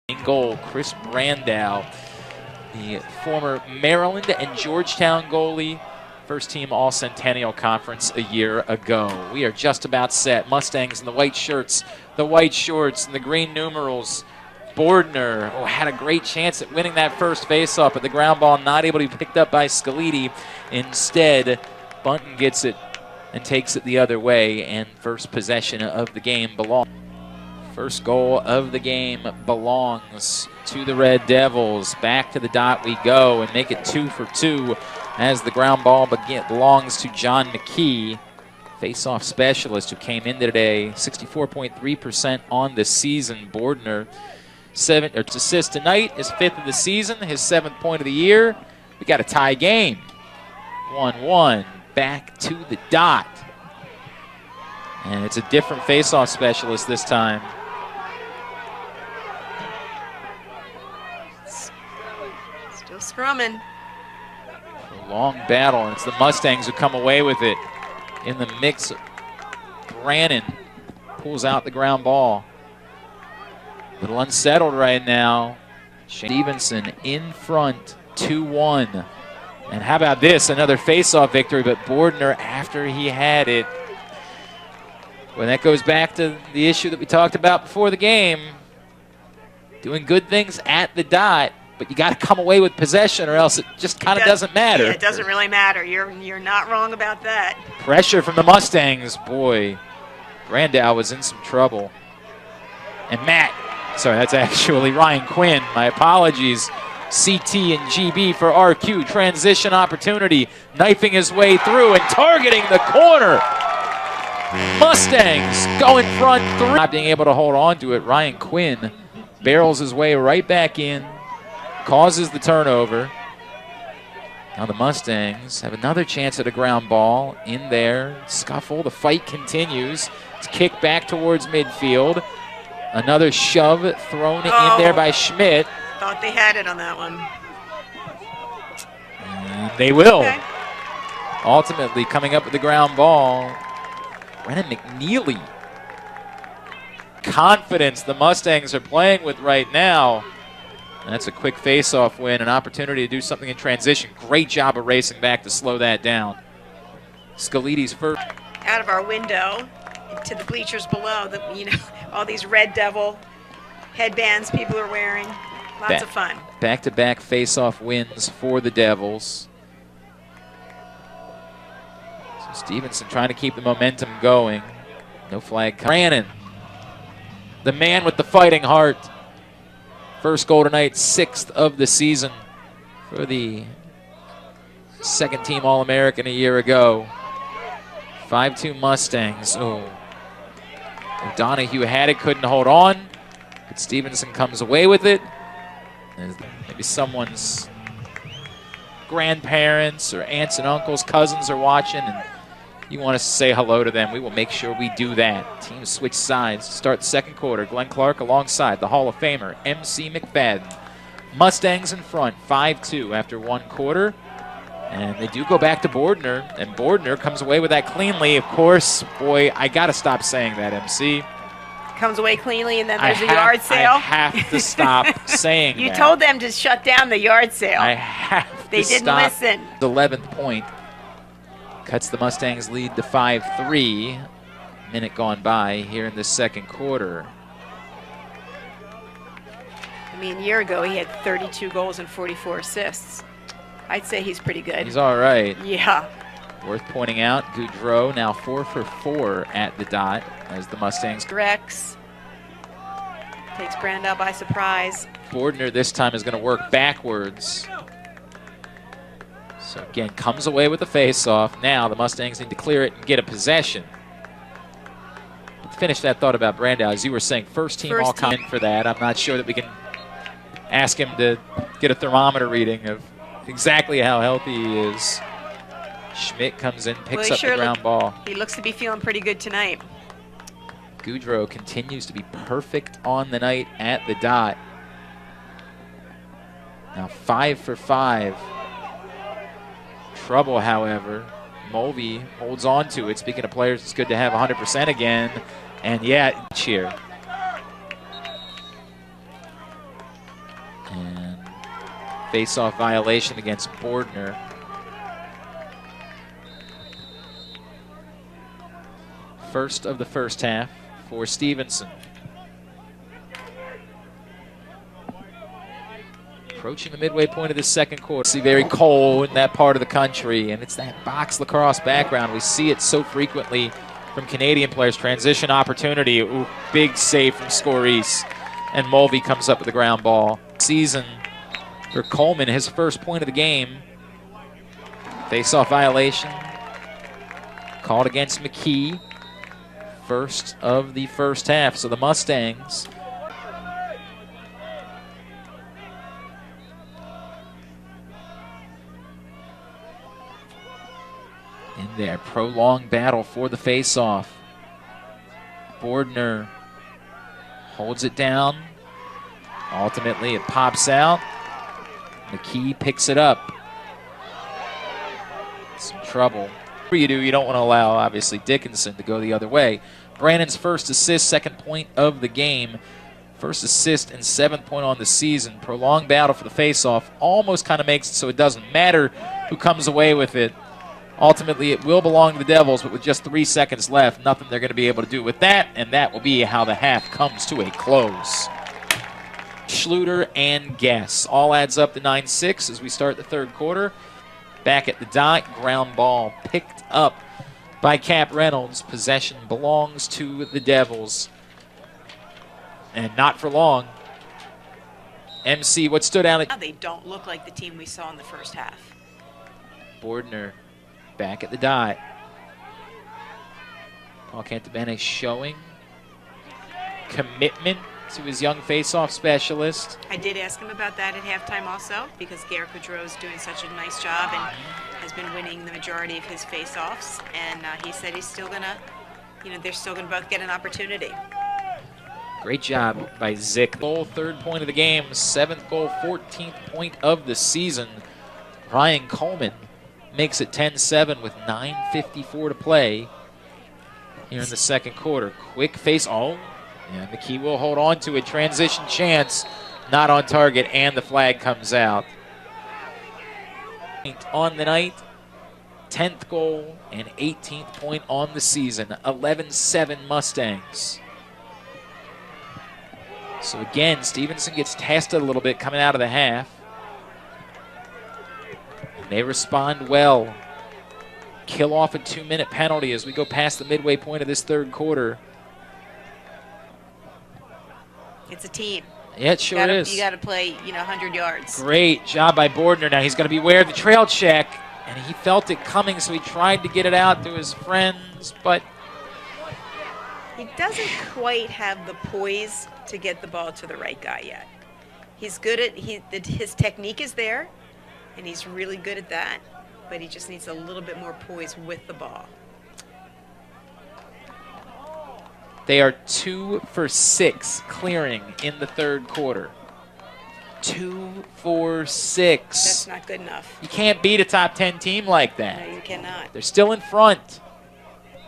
In goal, Chris Brandow, the former Maryland and Georgetown goalie, first team All-Centennial Conference a year ago. We are just about set. Mustangs in the white shirts, the white shorts, and the green numerals. Bordner had a great chance at winning that first faceoff, but the ground ball not able to be picked up by Scalidi. Instead, Bunton gets it and takes it the other way, and first possession of the game belongs. First goal of the game belongs to the Red Devils. Back to the dot we go and make it 2 for 2 as the ground ball belongs to John Mckee, face-off specialist who came in today, 64.3% on the season. Bordner, 7 assists tonight, his 5th of the season, his 7th point of the year. We got a tie game, 1-1. Back to the dot, and it's a different face-off specialist this time. Still scrumming. A long battle, and it's the Mustangs who come away with it in the mix. Brannon pulls out the ground ball. A little unsettled right now. Stevenson in front, 2-1. And how about this, another face-off victory, but Bordner, after he had it, well, that goes back to the issue that we talked about before the game. Doing good things at the dot, but you got to come away with possession or else it just kind of doesn't matter. Yeah, it doesn't really matter. You're not wrong about that. Pressure from the Mustangs. Boy, Brandow was in some trouble. And that's actually Ryan Quinn. My apologies. CT and GB for RQ. Transition opportunity. Knifing his way through and targeting the corner. Mustangs go in front 3. Not being able to hold on to it. Ryan Quinn barrels his way right back in. Causes the turnover. Now the Mustangs have another chance at a ground ball in there. Scuffle. The fight continues. It's kicked back towards midfield. Another shove thrown in there by Schmidt. Thought they had it on that one. And they will. Okay. Ultimately coming up with the ground ball, Brennan McNeely. Confidence the Mustangs are playing with right now. And that's a quick face-off win, an opportunity to do something in transition. Great job of racing back to slow that down. Scalidi's first. Out of our window to the bleachers below, all these Red Devil headbands people are wearing. Lots of fun. Back-to-back face-off wins for the Devils. So Stevenson trying to keep the momentum going. No flag. Brannon, the man with the fighting heart. First goal tonight, 6th of the season for the second-team All-American a year ago. 5-2 Mustangs. Oh, Donahue had it, couldn't hold on, but Stevenson comes away with it. Maybe someone's grandparents or aunts and uncles, cousins are watching, and you want us to say hello to them. We will make sure we do that. Teams switch sides to start the second quarter. Glenn Clark alongside the Hall of Famer, MC McFadden. Mustangs in front, 5-2 after one quarter. And they do go back to Bordner, and Bordner comes away with that cleanly. Of course, boy, I got to stop saying that, MC. Comes away cleanly, and then there's a yard sale. I have to stop saying that. You told them to shut down the yard sale. I have to stop. They didn't listen. The 11th point cuts the Mustangs' lead to 5-3. Minute gone by here in the second quarter. I mean, a year ago he had 32 goals and 44 assists. I'd say he's pretty good. He's all right. Yeah. Worth pointing out, Goudreau now 4 for 4 at the dot as the Mustangs. Rex takes Brandow by surprise. Bordner this time is going to work backwards. So again, comes away with the face-off. Now the Mustangs need to clear it and get a possession. But to finish that thought about Brandow, as you were saying, first team all come in for that. I'm not sure that we can ask him to get a thermometer reading of exactly how healthy he is. Schmidt comes in, picks up the ground ball. He looks to be feeling pretty good tonight. Goudreau continues to be perfect on the night at the dot. Now 5 for 5. Trouble, however. Mulvey holds on to it. Speaking of players, it's good to have 100% again. And yeah, cheer. Face-off violation against Bordner. First of the first half for Stevenson. Approaching the midway point of the second quarter. See, very cold in that part of the country, and it's that box lacrosse background. We see it so frequently from Canadian players. Transition opportunity. Ooh, big save from Scorice. And Mulvey comes up with the ground ball. Season for Coleman, his first point of the game. Face-off violation called against Mckee. First of the first half. So the Mustangs in their prolonged battle for the face-off. Bordner holds it down. Ultimately, it pops out. Mckee picks it up. Some trouble. You don't want to allow, obviously, Dickinson to go the other way. Brandon's first assist, second point of the game. First assist and 7th point on the season. Prolonged battle for the face-off. Almost kind of makes it so it doesn't matter who comes away with it. Ultimately, it will belong to the Devils, but with just 3 seconds left, nothing they're going to be able to do with that, and that will be how the half comes to a close. Schluter and Guess. All adds up to 9-6 as we start the third quarter. Back at the dot, ground ball picked up by Cap Reynolds. Possession belongs to the Devils. And not for long. MC, what stood out? They don't look like the team we saw in the first half. Bordner back at the dot. Paul Cantabene showing commitment to his young face-off specialist. I did ask him about that at halftime also, because Garrett Goudreau is doing such a nice job and has been winning the majority of his face-offs. And he said he's still gonna, they're still gonna both get an opportunity. Great job by Zick. Goal, 3rd point of the game, 7th goal, 14th point of the season. Ryan Coleman makes it 10-7 with 9:54 to play here in the second quarter. Quick face. Oh, yeah, Mckee will hold on to a transition chance. Not on target, and the flag comes out. On the night, 10th goal and 18th point on the season. 11-7 Mustangs. So again, Stevenson gets tested a little bit coming out of the half. They respond well. Kill off a 2-minute penalty as we go past the midway point of this third quarter. It's a team. Yeah, it sure is. You got to play, 100 yards. Great job by Bordner. Now he's going to be aware of the trail check, and he felt it coming, so he tried to get it out to his friends, but he doesn't quite have the poise to get the ball to the right guy yet. He's good at his technique is there, and he's really good at that, but he just needs a little bit more poise with the ball. They are 2 for 6 clearing in the third quarter. 2 for 6. That's not good enough. You can't beat a top 10 team like that. No, you cannot. They're still in front.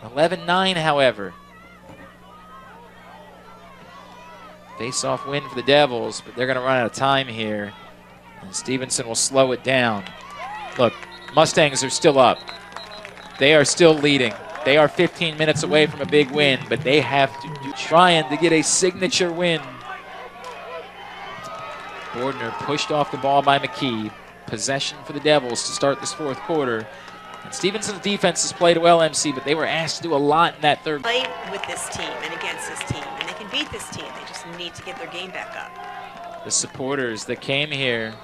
11-9, however. Face-off win for the Devils, but they're going to run out of time here. And Stevenson will slow it down. Look, Mustangs are still up. They are still leading. They are 15 minutes away from a big win, but they have to do trying to get a signature win. Bordner pushed off the ball by Mckee. Possession for the Devils to start this fourth quarter. And Stevenson's defense has played well, MC, but they were asked to do a lot in that third. Play with this team and against this team, and they can beat this team. They just need to get their game back up. The supporters that came here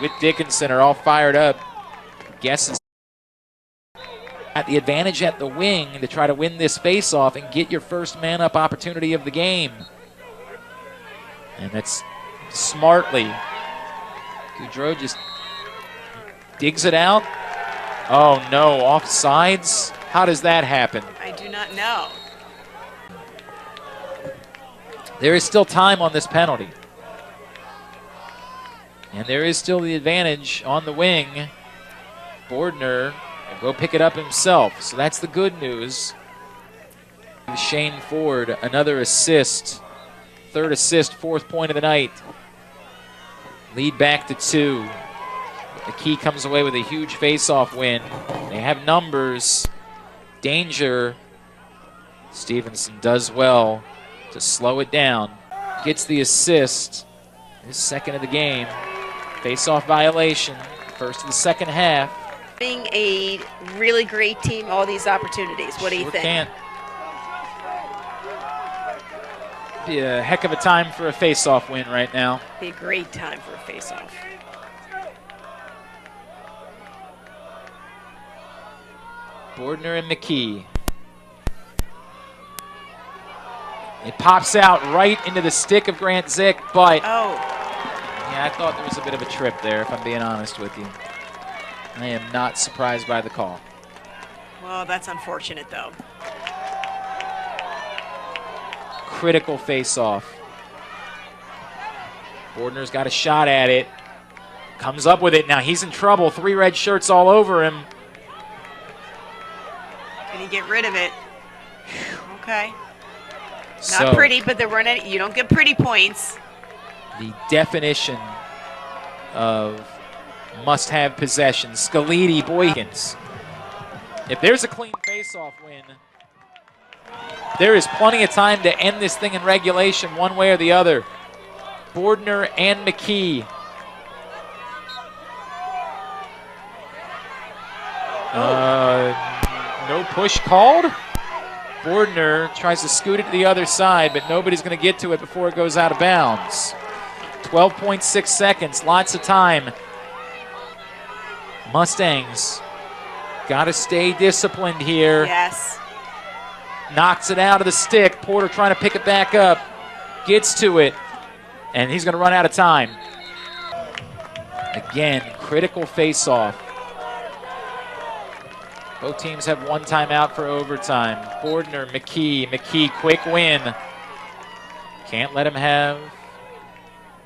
with Dickinson are all fired up. Guesses at the advantage at the wing to try to win this face-off and get your first man-up opportunity of the game. And that's smartly. Goudreau just digs it out. Oh no, offsides? How does that happen? I do not know. There is still time on this penalty. And there is still the advantage on the wing. Bordner will go pick it up himself. So that's the good news. Shane Ford, another assist Third assist, fourth point of the night. Lead back to 2. Mckee comes away with a huge face-off win. They have numbers. Danger. Stevenson does well to slow it down. Gets the assist. His second of the game. Face-off violation. First of the second half. Being a really great team, all these opportunities. What do you think? Can't. Be a heck of a time for a face-off win right now. Be a great time for a face-off. Bordner and Mckee. It pops out right into the stick of Grant Zick, but yeah, I thought there was a bit of a trip there, if I'm being honest with you. I am not surprised by the call. Well, that's unfortunate, though. Critical face-off. Bordner's got a shot at it. Comes up with it. Now he's in trouble. 3 red shirts all over him. Can he get rid of it? Okay. So, Not pretty, but there weren't any. You don't get pretty points. the definition of must-have possession. Scalidi, Boykins. If there's a clean face-off win, there is plenty of time to end this thing in regulation one way or the other. Bordner and Mckee. No push called. Bordner tries to scoot it to the other side, but nobody's going to get to it before it goes out of bounds. 12.6 seconds, lots of time. Mustangs got to stay disciplined here. Yes. Knocks it out of the stick. Porter trying to pick it back up. Gets to it, and he's going to run out of time. Again, critical face-off. Both teams have one timeout for overtime. Bordner, Mckee, quick win. Can't let him have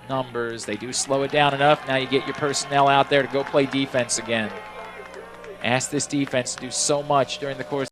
numbers. They do slow it down enough. Now you get your personnel out there to go play defense again. Ask this defense to do so much during the course